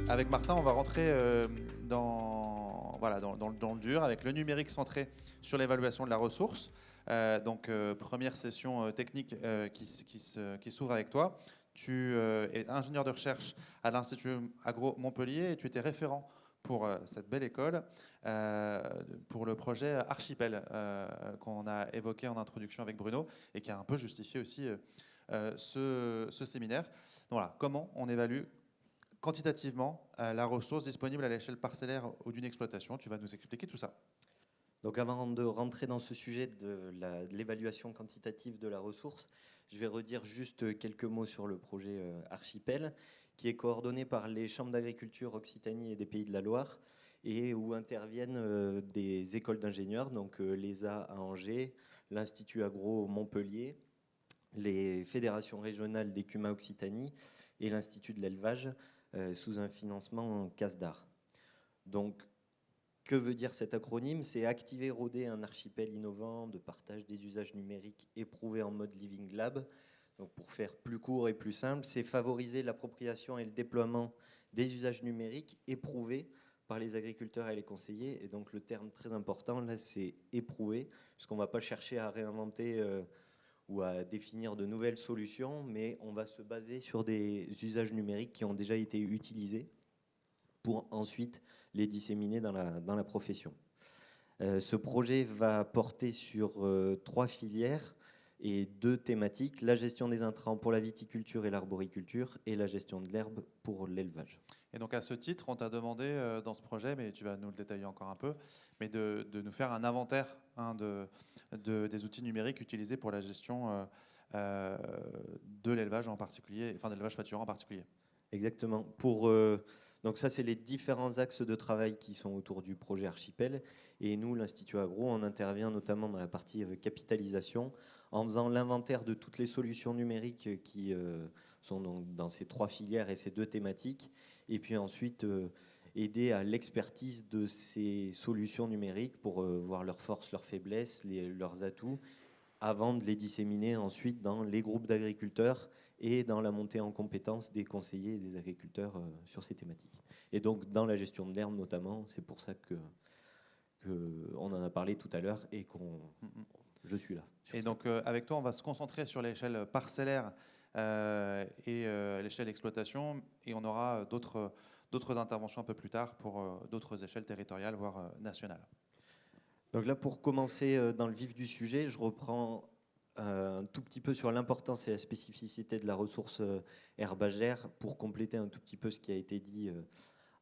Avec Martin, on va rentrer dans le dur, avec le numérique centré sur l'évaluation de la ressource. Première session technique qui s'ouvre avec toi. Tu es ingénieur de recherche à l'Institut Agro Montpellier et tu étais référent pour cette belle école, pour le projet Archipel qu'on a évoqué en introduction avec Bruno et qui a un peu justifié aussi ce séminaire. Donc voilà, comment on évalue quantitativement la ressource disponible à l'échelle parcellaire ou d'une exploitation. Tu vas nous expliquer tout ça. Donc avant de rentrer dans ce sujet de l'évaluation quantitative de la ressource, je vais redire juste quelques mots sur le projet Archipel, qui est coordonné par les chambres d'agriculture Occitanie et des Pays de la Loire, et où interviennent des écoles d'ingénieurs, donc l'ESA à Angers, l'Institut Agro Montpellier, les fédérations régionales des CUMA Occitanie et l'Institut de l'élevage sous un financement CASDAR. Donc, que veut dire cet acronyme? C'est activer, roder un archipel innovant de partage des usages numériques éprouvés en mode Living Lab. Donc pour faire plus court et plus simple, c'est favoriser l'appropriation et le déploiement des usages numériques éprouvés par les agriculteurs et les conseillers. Et donc le terme très important, là, c'est éprouver, puisqu'on ne va pas chercher à réinventer ou à définir de nouvelles solutions, mais on va se baser sur des usages numériques qui ont déjà été utilisés pour ensuite les disséminer dans la profession. Ce projet va porter sur 3 filières et 2 thématiques, la gestion des intrants pour la viticulture et l'arboriculture et la gestion de l'herbe pour l'élevage. Et donc à ce titre, on t'a demandé dans ce projet, mais tu vas nous le détailler encore un peu, mais de nous faire un inventaire des outils numériques utilisés pour la gestion de l'élevage en particulier, enfin de l'élevage pâturant en particulier. Exactement. Donc ça, c'est les différents axes de travail qui sont autour du projet Archipel. Et nous, l'Institut Agro, on intervient notamment dans la partie capitalisation en faisant l'inventaire de toutes les solutions numériques qui sont dans ces 3 filières et ces 2 thématiques. Et puis ensuite, aider à l'expertise de ces solutions numériques pour voir leurs forces, leurs faiblesses, leurs atouts, avant de les disséminer ensuite dans les groupes d'agriculteurs et dans la montée en compétences des conseillers et des agriculteurs sur ces thématiques. Et donc dans la gestion de l'herbe notamment, c'est pour ça qu'on en a parlé tout à l'heure et je suis là. Et donc avec toi, on va se concentrer sur l'échelle parcellaire et l'échelle d'exploitation, et on aura d'autres interventions un peu plus tard pour d'autres échelles territoriales, voire nationales. Donc là, pour commencer dans le vif du sujet, je reprends un tout petit peu sur l'importance et la spécificité de la ressource herbagère pour compléter un tout petit peu ce qui a été dit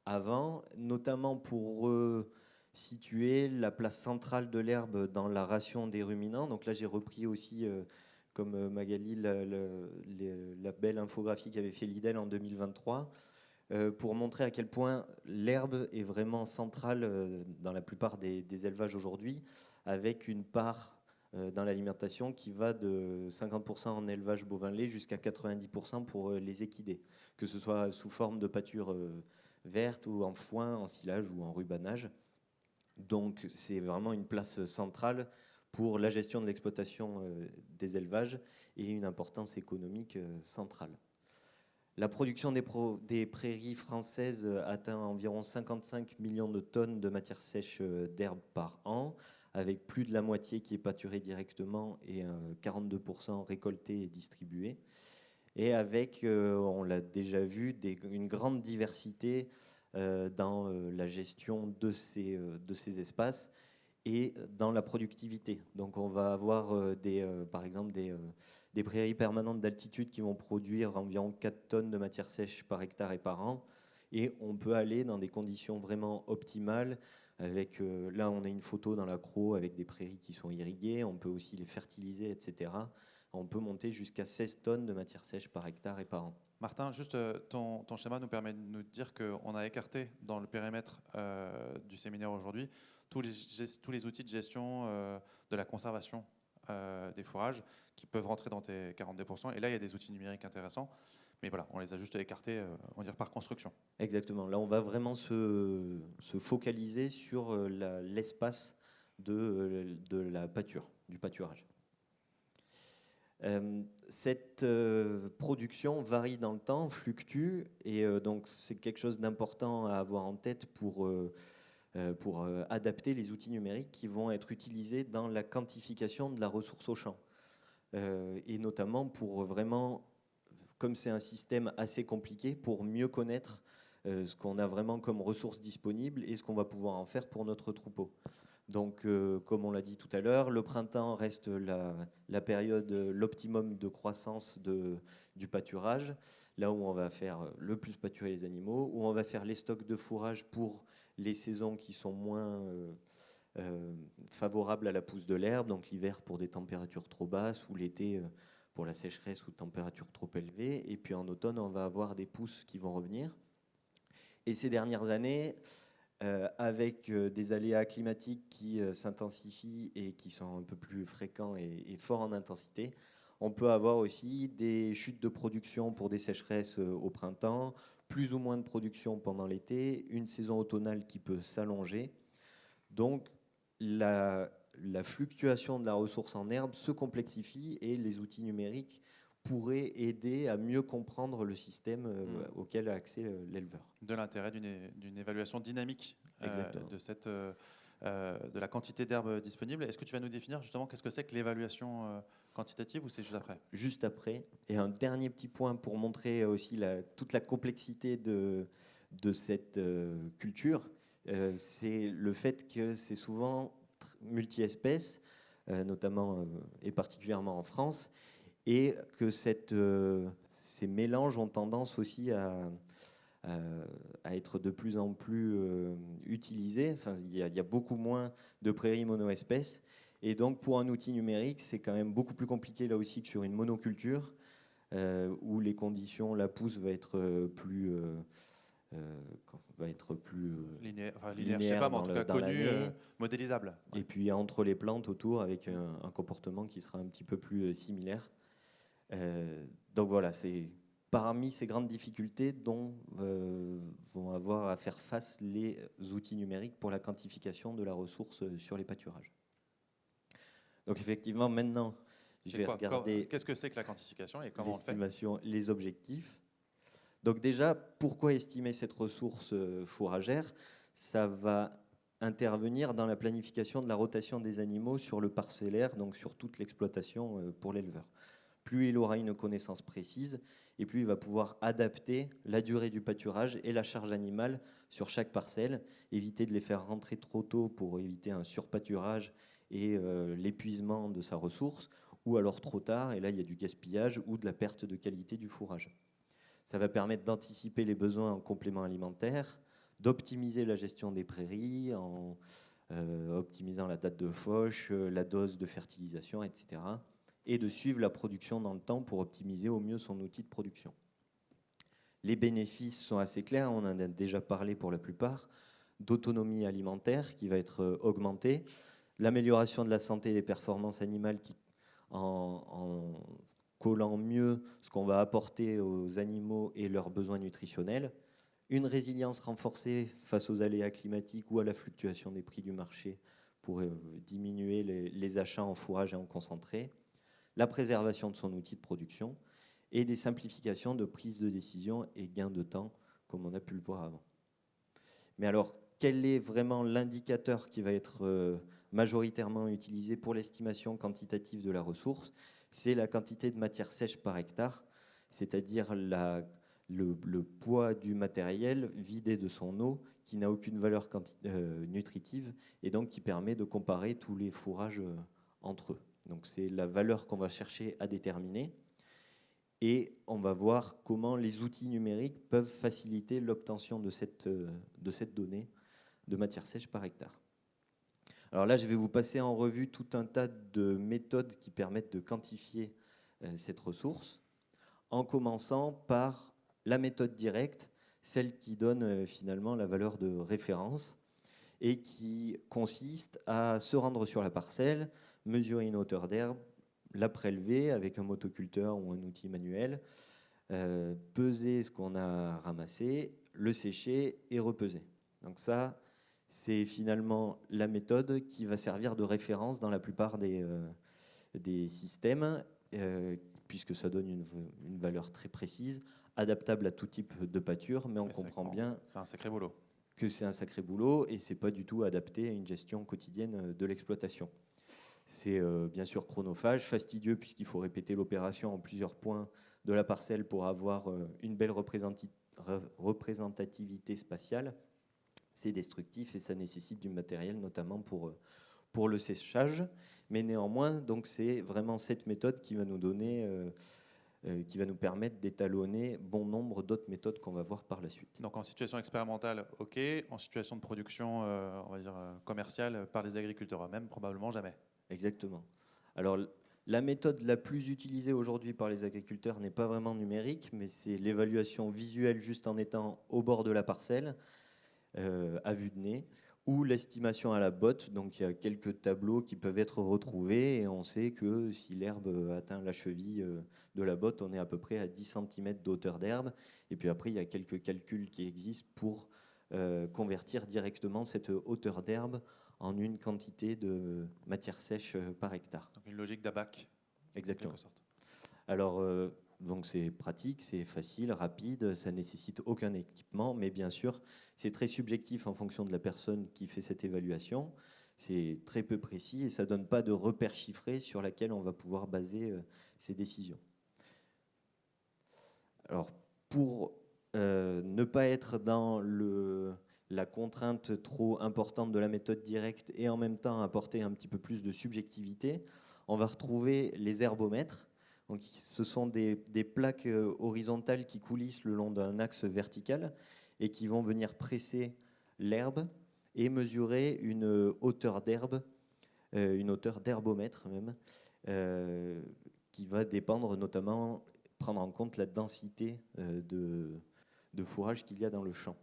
avant, notamment pour situer la place centrale de l'herbe dans la ration des ruminants. Donc là, j'ai repris aussi, comme Magali, la belle infographie qu'avait fait l'IDEL en 2023, pour montrer à quel point l'herbe est vraiment centrale dans la plupart des élevages aujourd'hui, avec une part dans l'alimentation qui va de 50% en élevage bovin-lait jusqu'à 90% pour les équidés, que ce soit sous forme de pâture verte ou en foin, en silage ou en rubanage. Donc c'est vraiment une place centrale pour la gestion de l'exploitation des élevages et une importance économique centrale. La production des prairies françaises atteint environ 55 millions de tonnes de matière sèche d'herbe par an, avec plus de la moitié qui est pâturée directement et 42% récolté et distribué. Et avec, on l'a déjà vu, une grande diversité dans la gestion de ces espaces et dans la productivité. Donc on va avoir par exemple des prairies permanentes d'altitude qui vont produire environ 4 tonnes de matière sèche par hectare et par an. Et on peut aller dans des conditions vraiment optimales. Avec, là, on a une photo dans l'accro avec des prairies qui sont irriguées. On peut aussi les fertiliser, etc. On peut monter jusqu'à 16 tonnes de matière sèche par hectare et par an. Martin, juste ton schéma nous permet de nous dire qu'on a écarté dans le périmètre du séminaire aujourd'hui tous les outils de gestion de la conservation des fourrages qui peuvent rentrer dans tes 42%. Et là, il y a des outils numériques intéressants. Mais voilà, on les a juste écartés, on va dire, par construction. Exactement. Là, on va vraiment se focaliser sur l'espace de la pâture, du pâturage. Cette production varie dans le temps, fluctue, et donc c'est quelque chose d'important à avoir en tête pour adapter les outils numériques qui vont être utilisés dans la quantification de la ressource au champ. Et notamment pour vraiment, comme c'est un système assez compliqué, pour mieux connaître ce qu'on a vraiment comme ressources disponibles et ce qu'on va pouvoir en faire pour notre troupeau. Donc, comme on l'a dit tout à l'heure, le printemps reste la période, l'optimum de croissance du pâturage, là où on va faire le plus pâturer les animaux, où on va faire les stocks de fourrage pour les saisons qui sont moins favorables à la pousse de l'herbe, donc l'hiver pour des températures trop basses ou l'été pour la sécheresse ou températures trop élevées. Et puis en automne, on va avoir des pousses qui vont revenir. Et ces dernières années, avec des aléas climatiques qui s'intensifient et qui sont un peu plus fréquents et forts en intensité, on peut avoir aussi des chutes de production pour des sécheresses au printemps, plus ou moins de production pendant l'été, une saison automnale qui peut s'allonger. Donc la fluctuation de la ressource en herbe se complexifie et les outils numériques pourraient aider à mieux comprendre le système auquel a accès l'éleveur. De l'intérêt d'une évaluation dynamique de la quantité d'herbe disponible. Est-ce que tu vas nous définir justement qu'est-ce que c'est que l'évaluation quantitative ou c'est juste après? Juste après. Et un dernier petit point pour montrer aussi toute la complexité de cette culture, c'est le fait que c'est souvent multi-espèces, notamment et particulièrement en France, et que ces mélanges ont tendance aussi à être de plus en plus utilisés. Enfin, il y a beaucoup moins de prairies monoespèces. Et donc, pour un outil numérique, c'est quand même beaucoup plus compliqué là aussi que sur une monoculture, où les conditions, la pousse va être plus linéaire, linéaire, je sais pas, mais en tout cas connu, l'année. modélisable. Ouais. Et puis entre les plantes autour, avec un comportement qui sera un petit peu plus similaire. Donc voilà, c'est parmi ces grandes difficultés dont vont avoir à faire face les outils numériques pour la quantification de la ressource sur les pâturages. Donc effectivement, maintenant, je vais regarder qu'est-ce que c'est que la quantification et comment on le fait? Les objectifs. Donc déjà, pourquoi estimer cette ressource fourragère? Ça va intervenir dans la planification de la rotation des animaux sur le parcellaire, donc sur toute l'exploitation pour l'éleveur. Plus il aura une connaissance précise, et plus il va pouvoir adapter la durée du pâturage et la charge animale sur chaque parcelle, éviter de les faire rentrer trop tôt pour éviter un surpâturage et l'épuisement de sa ressource, ou alors trop tard, et là il y a du gaspillage ou de la perte de qualité du fourrage. Ça va permettre d'anticiper les besoins en compléments alimentaires, d'optimiser la gestion des prairies en optimisant la date de fauche, la dose de fertilisation, etc. Et de suivre la production dans le temps pour optimiser au mieux son outil de production. Les bénéfices sont assez clairs, on en a déjà parlé pour la plupart, d'autonomie alimentaire qui va être augmentée, l'amélioration de la santé et des performances animales en collant mieux ce qu'on va apporter aux animaux et leurs besoins nutritionnels, une résilience renforcée face aux aléas climatiques ou à la fluctuation des prix du marché pour diminuer les achats en fourrage et en concentré, la préservation de son outil de production et des simplifications de prise de décision et gain de temps, comme on a pu le voir avant. Mais alors, quel est vraiment l'indicateur qui va être majoritairement utilisé pour l'estimation quantitative de la ressource? C'est la quantité de matière sèche par hectare, c'est-à-dire le poids du matériel vidé de son eau qui n'a aucune valeur nutritive et donc qui permet de comparer tous les fourrages entre eux. Donc c'est la valeur qu'on va chercher à déterminer et on va voir comment les outils numériques peuvent faciliter l'obtention de cette donnée de matière sèche par hectare. Alors là, je vais vous passer en revue tout un tas de méthodes qui permettent de quantifier cette ressource, en commençant par la méthode directe, celle qui donne finalement la valeur de référence et qui consiste à se rendre sur la parcelle, mesurer une hauteur d'herbe, la prélever avec un motoculteur ou un outil manuel, peser ce qu'on a ramassé, le sécher et repeser. Donc ça, c'est finalement la méthode qui va servir de référence dans la plupart des systèmes puisque ça donne une valeur très précise, adaptable à tout type de pâture, mais on comprend bien c'est un sacré boulot. Que c'est un sacré boulot et c'est pas du tout adapté à une gestion quotidienne de l'exploitation. C'est bien sûr chronophage, fastidieux puisqu'il faut répéter l'opération en plusieurs points de la parcelle pour avoir une belle représentativité spatiale. C'est destructif et ça nécessite du matériel, notamment pour le séchage. Mais néanmoins, donc c'est vraiment cette méthode qui va nous donner, qui va nous permettre d'étalonner bon nombre d'autres méthodes qu'on va voir par la suite. Donc en situation expérimentale, ok. En situation de production, on va dire commerciale, par les agriculteurs eux-mêmes, probablement jamais. Exactement. Alors, la méthode la plus utilisée aujourd'hui par les agriculteurs n'est pas vraiment numérique, mais c'est l'évaluation visuelle juste en étant au bord de la parcelle, à vue de nez, ou l'estimation à la botte. Donc, il y a quelques tableaux qui peuvent être retrouvés et on sait que si l'herbe atteint la cheville de la botte, on est à peu près à 10 cm de hauteur d'herbe. Et puis après, il y a quelques calculs qui existent pour convertir directement cette hauteur d'herbe en une quantité de matière sèche par hectare. Donc une logique d'ABAC. Exactement. En quelque sorte. Alors, donc c'est pratique, c'est facile, rapide, ça nécessite aucun équipement, mais bien sûr, c'est très subjectif en fonction de la personne qui fait cette évaluation. C'est très peu précis et ça ne donne pas de repère chiffré sur laquelle on va pouvoir baser ces décisions. Alors, pour ne pas être dans la contrainte trop importante de la méthode directe et en même temps apporter un petit peu plus de subjectivité, on va retrouver les herbomètres. Donc, ce sont des plaques horizontales qui coulissent le long d'un axe vertical et qui vont venir presser l'herbe et mesurer une hauteur d'herbe, une hauteur d'herbomètre même, qui va dépendre notamment, prendre en compte la densité de fourrage qu'il y a dans le champ.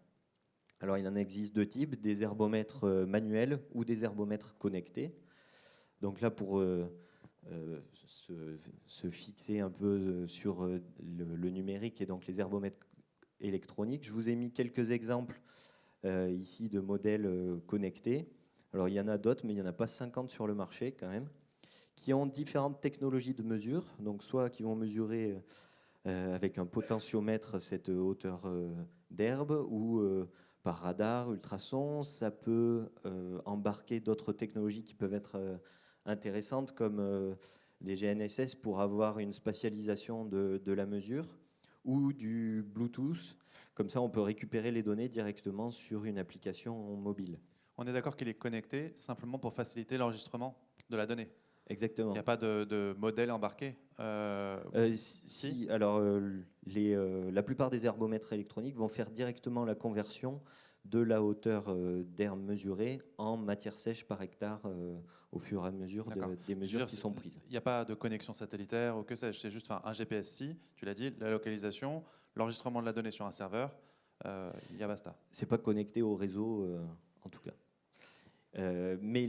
Alors, il en existe deux types, des herbomètres manuels ou des herbomètres connectés. Donc là, pour se fixer un peu sur le numérique et donc les herbomètres électroniques, je vous ai mis quelques exemples ici de modèles connectés. Alors, il y en a d'autres, mais il n'y en a pas 50 sur le marché quand même, qui ont différentes technologies de mesure. Donc, soit qui vont mesurer avec un potentiomètre cette hauteur d'herbe ou par radar, ultrasons. Ça peut embarquer d'autres technologies qui peuvent être intéressantes comme des GNSS pour avoir une spatialisation de la mesure ou du Bluetooth. Comme ça, on peut récupérer les données directement sur une application mobile. On est d'accord qu'il est connecté simplement pour faciliter l'enregistrement de la donnée. Exactement. Il n'y a pas de modèle embarqué Si, alors la plupart des herbomètres électroniques vont faire directement la conversion de la hauteur d'herbe mesurée en matière sèche par hectare au fur et à mesure des mesures qui sont prises. Il n'y a pas de connexion satellitaire ou que sais-je, c'est juste un GPS-C, tu l'as dit, la localisation, l'enregistrement de la donnée sur un serveur, il y a basta. C'est pas connecté au réseau en tout cas. Mais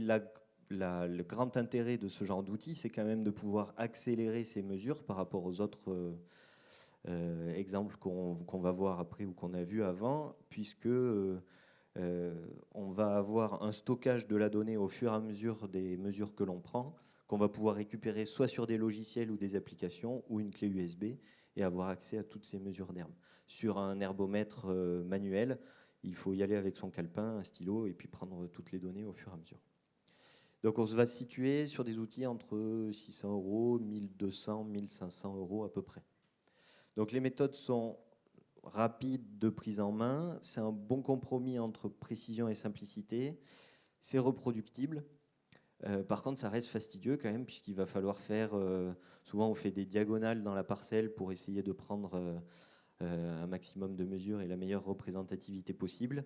le grand intérêt de ce genre d'outil, c'est quand même de pouvoir accélérer ces mesures par rapport aux autres exemples qu'on va voir après ou qu'on a vu avant, puisque on va avoir un stockage de la donnée au fur et à mesure des mesures que l'on prend, qu'on va pouvoir récupérer soit sur des logiciels ou des applications ou une clé USB et avoir accès à toutes ces mesures d'herbe. Sur un herbomètre manuel, il faut y aller avec son calepin, un stylo et puis prendre toutes les données au fur et à mesure. Donc on se va situer sur des outils entre 600 €, 1200, 1500 € à peu près. Donc les méthodes sont rapides de prise en main, c'est un bon compromis entre précision et simplicité, c'est reproductible. Par contre, ça reste fastidieux quand même, puisqu'il va falloir faire, souvent on fait des diagonales dans la parcelle pour essayer de prendre un maximum de mesures et la meilleure représentativité possible.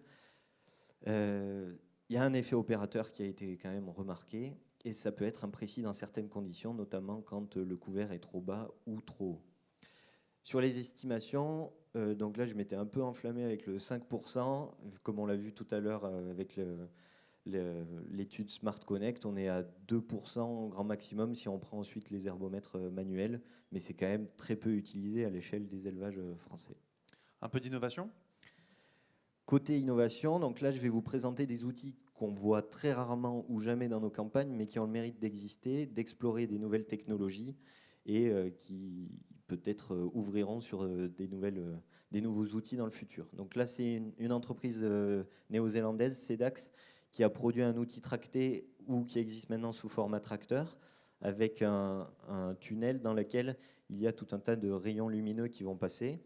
Il y a un effet opérateur qui a été quand même remarqué, et ça peut être imprécis dans certaines conditions, notamment quand le couvert est trop bas ou trop haut. Sur les estimations, donc là je m'étais un peu enflammé avec le 5%, comme on l'a vu tout à l'heure avec l'étude Smart Connect, on est à 2% grand maximum si on prend ensuite les herbomètres manuels, mais c'est quand même très peu utilisé à l'échelle des élevages français. Un peu d'innovation ? Côté innovation, donc là je vais vous présenter des outils qu'on voit très rarement ou jamais dans nos campagnes, mais qui ont le mérite d'exister, d'explorer des nouvelles technologies et qui peut-être ouvriront sur des nouveaux outils dans le futur. Donc là, c'est une entreprise néo-zélandaise, Cedax, qui a produit un outil tracté ou qui existe maintenant sous format tracteur, avec un tunnel dans lequel il y a tout un tas de rayons lumineux qui vont passer.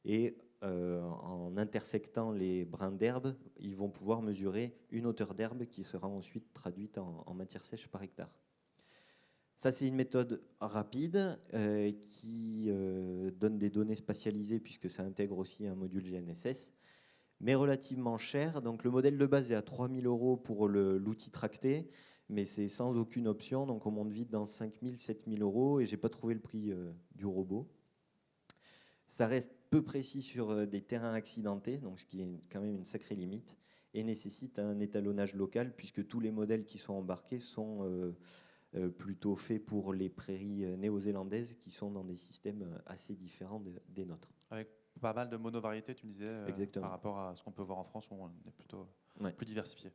Et en intersectant les brins d'herbe, ils vont pouvoir mesurer une hauteur d'herbe qui sera ensuite traduite en matière sèche par hectare. Ça, c'est une méthode rapide qui donne des données spatialisées puisque ça intègre aussi un module GNSS, mais relativement cher. Donc le modèle de base est à 3 000 € pour l'outil tracté, mais c'est sans aucune option. Donc on monte vite dans 5 000, 7 000 € et j'ai pas trouvé le prix du robot. Ça reste peu précis sur des terrains accidentés, donc ce qui est quand même une sacrée limite, et nécessite un étalonnage local puisque tous les modèles qui sont embarqués sont plutôt faits pour les prairies néo-zélandaises qui sont dans des systèmes assez différents des nôtres. Avec pas mal de monovariétés, tu me disais, par rapport à ce qu'on peut voir en France où on est plutôt plus diversifié.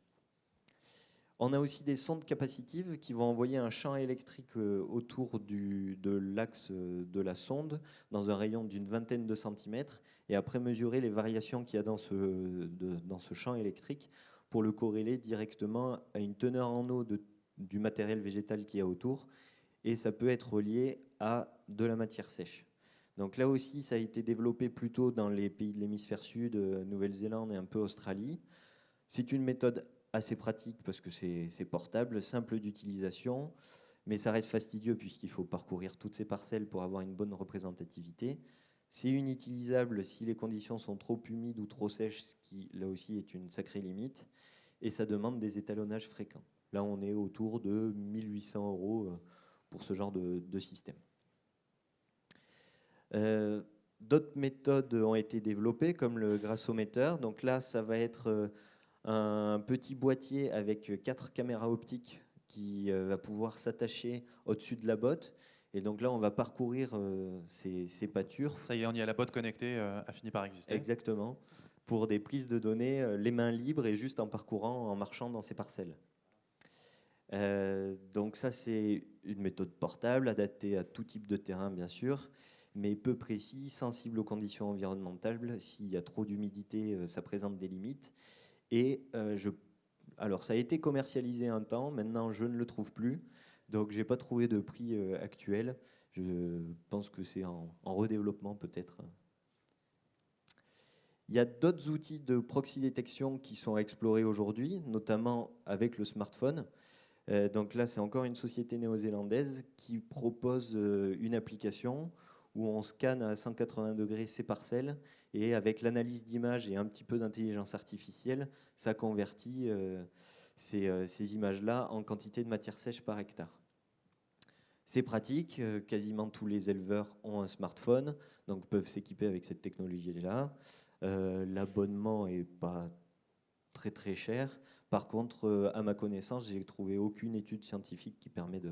On a aussi des sondes capacitives qui vont envoyer un champ électrique autour de l'axe de la sonde dans un rayon d'une vingtaine de centimètres et après mesurer les variations qu'il y a dans ce champ électrique pour le corréler directement à une teneur en eau du matériel végétal qu'il y a autour, et ça peut être relié à de la matière sèche. Donc là aussi, ça a été développé plutôt dans les pays de l'hémisphère sud, Nouvelle-Zélande et un peu Australie. C'est une méthode assez pratique parce que c'est portable, simple d'utilisation, mais ça reste fastidieux puisqu'il faut parcourir toutes ces parcelles pour avoir une bonne représentativité. C'est inutilisable si les conditions sont trop humides ou trop sèches, ce qui là aussi est une sacrée limite, et ça demande des étalonnages fréquents. Là, on est autour de 1 800 € pour ce genre de système. D'autres méthodes ont été développées, comme le grassomètre. Donc là, ça va être un petit boîtier avec 4 caméras optiques qui va pouvoir s'attacher au-dessus de la botte. Et donc là, on va parcourir ces pâtures. Ça y est, on y a la botte connectée a fini par exister. Exactement. Pour des prises de données, les mains libres et juste en parcourant, en marchant dans ces parcelles. Donc ça, c'est une méthode portable, adaptée à tout type de terrain, bien sûr, mais peu précis, sensible aux conditions environnementales. S'il y a trop d'humidité, ça présente des limites. Et alors, ça a été commercialisé un temps, maintenant je ne le trouve plus, donc je n'ai pas trouvé de prix actuel. Je pense que c'est en redéveloppement peut-être. Il y a d'autres outils de proxy détection qui sont explorés aujourd'hui, notamment avec le smartphone. Donc là, c'est encore une société néo-zélandaise qui propose une application où on scanne à 180 degrés ces parcelles et avec l'analyse d'images et un petit peu d'intelligence artificielle, ça convertit ces images-là en quantité de matière sèche par hectare. C'est pratique, quasiment tous les éleveurs ont un smartphone, donc peuvent s'équiper avec cette technologie-là. L'abonnement n'est pas très très cher. Par contre, à ma connaissance, j'ai trouvé aucune étude scientifique qui permet de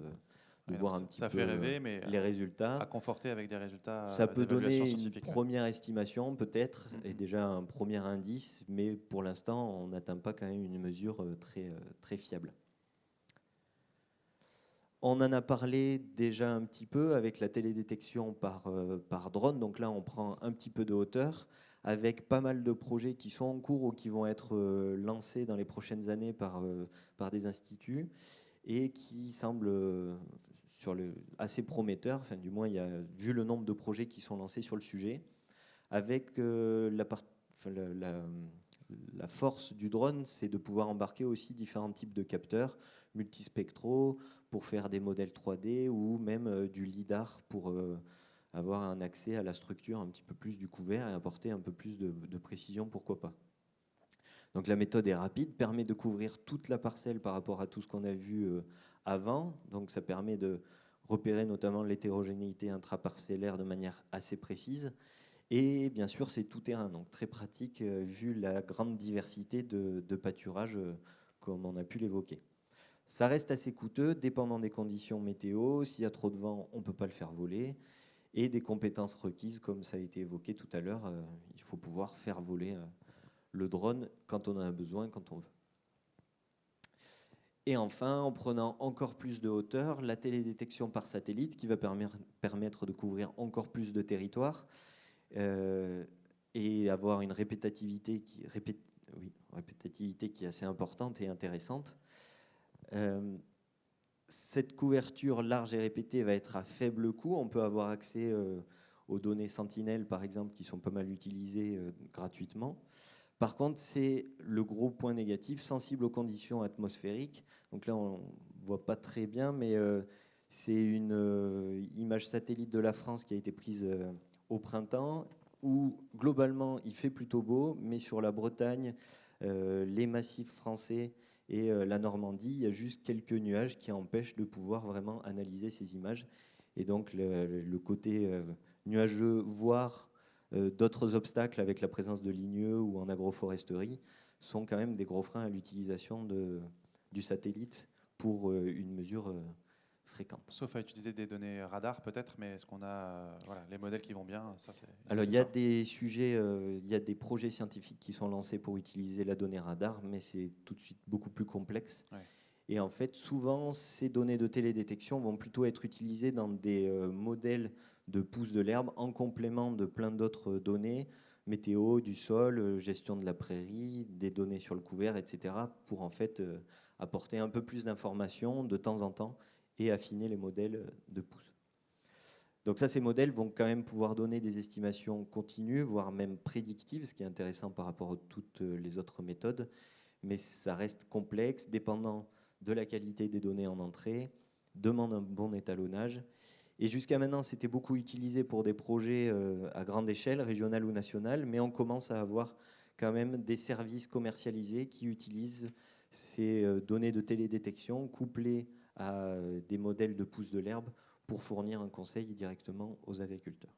voir un petit peu fait rêver, mais les résultats. À conforter avec des résultats. Ça peut donner une première estimation peut-être, et déjà un premier indice, mais pour l'instant, on n'atteint pas quand même une mesure très, très fiable. On en a parlé déjà un petit peu avec la télédétection par drone. Donc là, on prend un petit peu de hauteur avec pas mal de projets qui sont en cours ou qui vont être lancés dans les prochaines années par des instituts et qui semblent assez prometteurs. Enfin, du moins, vu le nombre de projets qui sont lancés sur le sujet, avec la force du drone, c'est de pouvoir embarquer aussi différents types de capteurs multispectraux pour faire des modèles 3D ou même du lidar pour avoir un accès à la structure un petit peu plus du couvert et apporter un peu plus de précision, pourquoi pas. Donc la méthode est rapide, permet de couvrir toute la parcelle par rapport à tout ce qu'on a vu avant. Donc ça permet de repérer notamment l'hétérogénéité intraparcellaire de manière assez précise. Et bien sûr, c'est tout terrain, donc très pratique vu la grande diversité de pâturages comme on a pu l'évoquer. Ça reste assez coûteux, dépendant des conditions météo. S'il y a trop de vent, on ne peut pas le faire voler. Et des compétences requises, comme ça a été évoqué tout à l'heure, il faut pouvoir faire voler le drone quand on en a besoin, quand on veut. Et enfin, en prenant encore plus de hauteur, la télédétection par satellite qui va permettre de couvrir encore plus de territoire et avoir une répétitivité qui est assez importante et intéressante. Cette couverture large et répétée va être à faible coût. On peut avoir accès aux données Sentinel, par exemple, qui sont pas mal utilisées gratuitement. Par contre, c'est le gros point négatif, sensible aux conditions atmosphériques. Donc là, on ne voit pas très bien, mais c'est une image satellite de la France qui a été prise au printemps, où globalement, il fait plutôt beau, mais sur la Bretagne, les massifs français et la Normandie, il y a juste quelques nuages qui empêchent de pouvoir vraiment analyser ces images. Et donc, le côté nuageux, voire d'autres obstacles avec la présence de ligneux ou en agroforesterie sont quand même des gros freins à l'utilisation du satellite pour une mesure fréquente. Sauf à utiliser des données radar peut-être, mais est-ce qu'on a les modèles qui vont bien ça, Alors il y a des sujets, il y a des projets scientifiques qui sont lancés pour utiliser la donnée radar, mais c'est tout de suite beaucoup plus complexe. Ouais. Et en fait, souvent, ces données de télédétection vont plutôt être utilisées dans des modèles de pousse de l'herbe en complément de plein d'autres données, météo, du sol, gestion de la prairie, des données sur le couvert, etc., pour en fait apporter un peu plus d'informations de temps en temps et affiner les modèles de pousse. Donc ça, ces modèles vont quand même pouvoir donner des estimations continues, voire même prédictives, ce qui est intéressant par rapport à toutes les autres méthodes, mais ça reste complexe, dépendant de la qualité des données en entrée, demande un bon étalonnage. Et jusqu'à maintenant, c'était beaucoup utilisé pour des projets à grande échelle, régionale ou nationale, mais on commence à avoir quand même des services commercialisés qui utilisent ces données de télédétection couplées à des modèles de pousse de l'herbe pour fournir un conseil directement aux agriculteurs.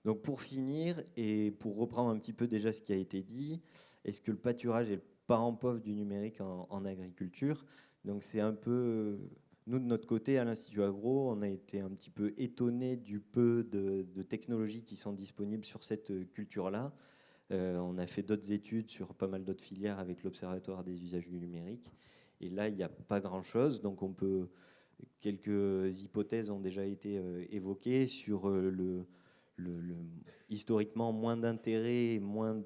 Donc pour finir, et pour reprendre un petit peu déjà ce qui a été dit, est-ce que le pâturage est le parent pauvre du numérique en agriculture? Donc c'est un peu... Nous, de notre côté, à l'Institut Agro, on a été un petit peu étonnés du peu de technologies qui sont disponibles sur cette culture-là. On a fait d'autres études sur pas mal d'autres filières avec l'Observatoire des usages du numérique. Et là, il n'y a pas grand-chose. Donc quelques hypothèses ont déjà été évoquées sur historiquement moins d'intérêt et moins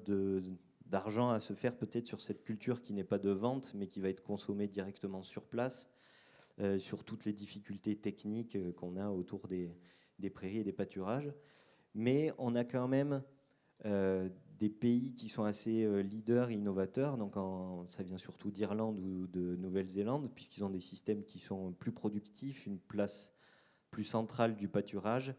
d'argent à se faire peut-être sur cette culture qui n'est pas de vente, mais qui va être consommée directement sur place, sur toutes les difficultés techniques qu'on a autour des prairies et des pâturages. Mais on a quand même des pays qui sont assez leaders et innovateurs. Donc ça vient surtout d'Irlande ou de Nouvelle-Zélande, puisqu'ils ont des systèmes qui sont plus productifs, une place plus centrale du pâturage.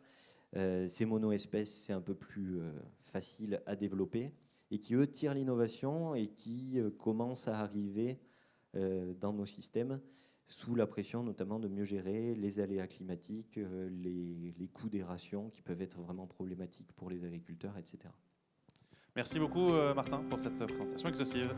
Ces mono-espèces, c'est un peu plus facile à développer, et qui, eux, tirent l'innovation et qui commencent à arriver dans nos systèmes, sous la pression notamment de mieux gérer les aléas climatiques, les coûts des rations qui peuvent être vraiment problématiques pour les agriculteurs, etc. Merci beaucoup Martin pour cette présentation exhaustive.